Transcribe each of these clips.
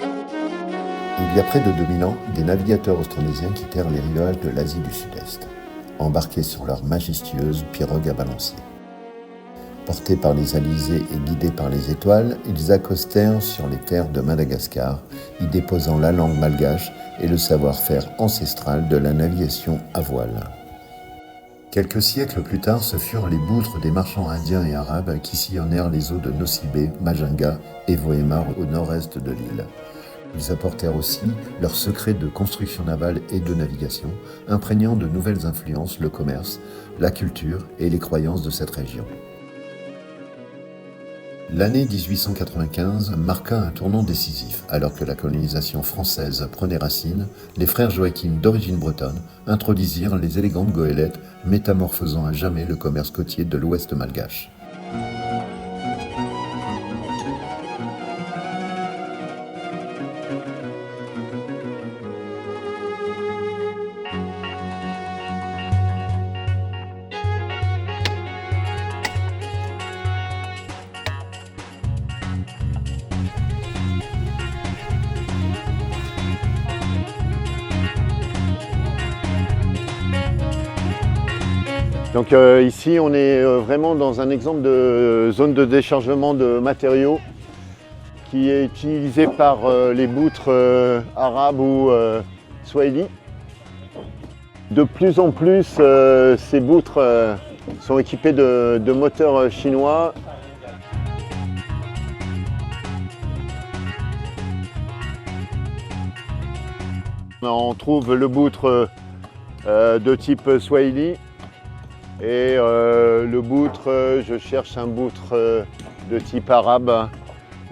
Il y a près de 2000 ans, des navigateurs austronésiens quittèrent les rivages de l'Asie du Sud-Est, embarqués sur leur majestueuse pirogue à balancier. Portés par les alizés et guidés par les étoiles, ils accostèrent sur les terres de Madagascar, y déposant la langue malgache et le savoir-faire ancestral de la navigation à voile. Quelques siècles plus tard, ce furent les boutres des marchands indiens et arabes qui sillonnèrent les eaux de Nosy Be, Majunga et Vohemar au nord-est de l'île. Ils apportèrent aussi leurs secrets de construction navale et de navigation, imprégnant de nouvelles influences le commerce, la culture et les croyances de cette région. L'année 1895 marqua un tournant décisif. Alors que la colonisation française prenait racine, les frères Joachim d'origine bretonne introduisirent les élégantes goélettes, métamorphosant à jamais le commerce côtier de l'ouest malgache. Donc ici on est vraiment dans un exemple de zone de déchargement de matériaux qui est utilisé par les boutres arabes ou swahili. De plus en plus ces boutres sont équipées de moteurs chinois. On trouve le boutre de type swahili. Et le boutre, je cherche un boutre de type arabe,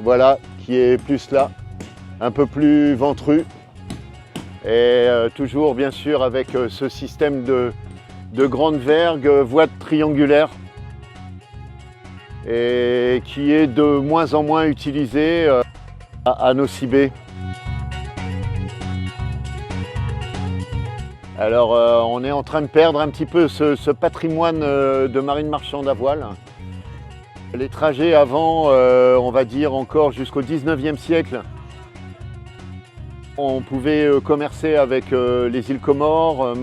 voilà, qui est plus là, un peu plus ventru. Et toujours bien sûr avec ce système de grandes vergues, voies triangulaires, et qui est de moins en moins utilisé à Nosy Be. Alors on est en train de perdre un petit peu ce patrimoine de marine marchande à voile. Les trajets avant, on va dire encore jusqu'au 19e siècle, on pouvait commercer avec les îles Comores.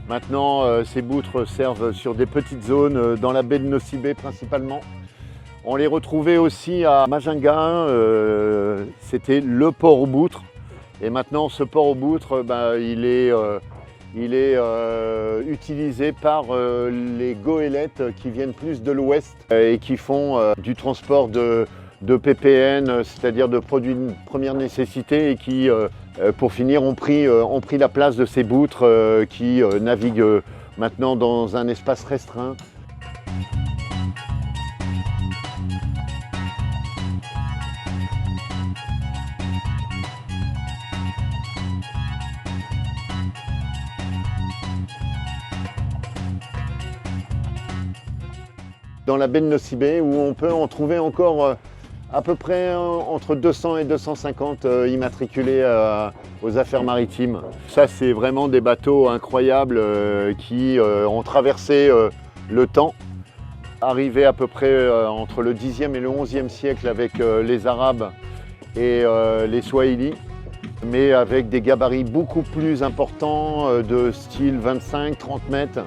Maintenant, ces boutres servent sur des petites zones dans la baie de Nosy Be principalement. On les retrouvait aussi à Majunga, c'était le port aux boutres. Et maintenant, ce port aux boutres, il est utilisé par les goélettes qui viennent plus de l'ouest et qui font du transport de PPN, c'est-à-dire de produits de première nécessité, et qui, pour finir, ont pris la place de ces boutres qui naviguent maintenant dans un espace restreint. Dans la baie de Nosy Be, où on peut en trouver encore à peu près entre 200 et 250 immatriculés aux affaires maritimes. Ça, c'est vraiment des bateaux incroyables qui ont traversé le temps, arrivés à peu près entre le 10e et le 11e siècle avec les Arabes et les Swahili, mais avec des gabarits beaucoup plus importants de style 25-30 mètres,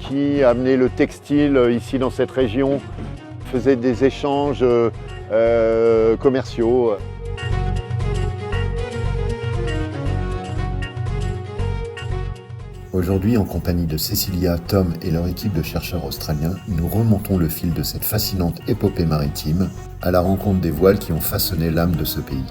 qui amenait le textile ici dans cette région, faisait des échanges commerciaux. Aujourd'hui, en compagnie de Cécilia, Tom et leur équipe de chercheurs australiens, nous remontons le fil de cette fascinante épopée maritime à la rencontre des voiles qui ont façonné l'âme de ce pays.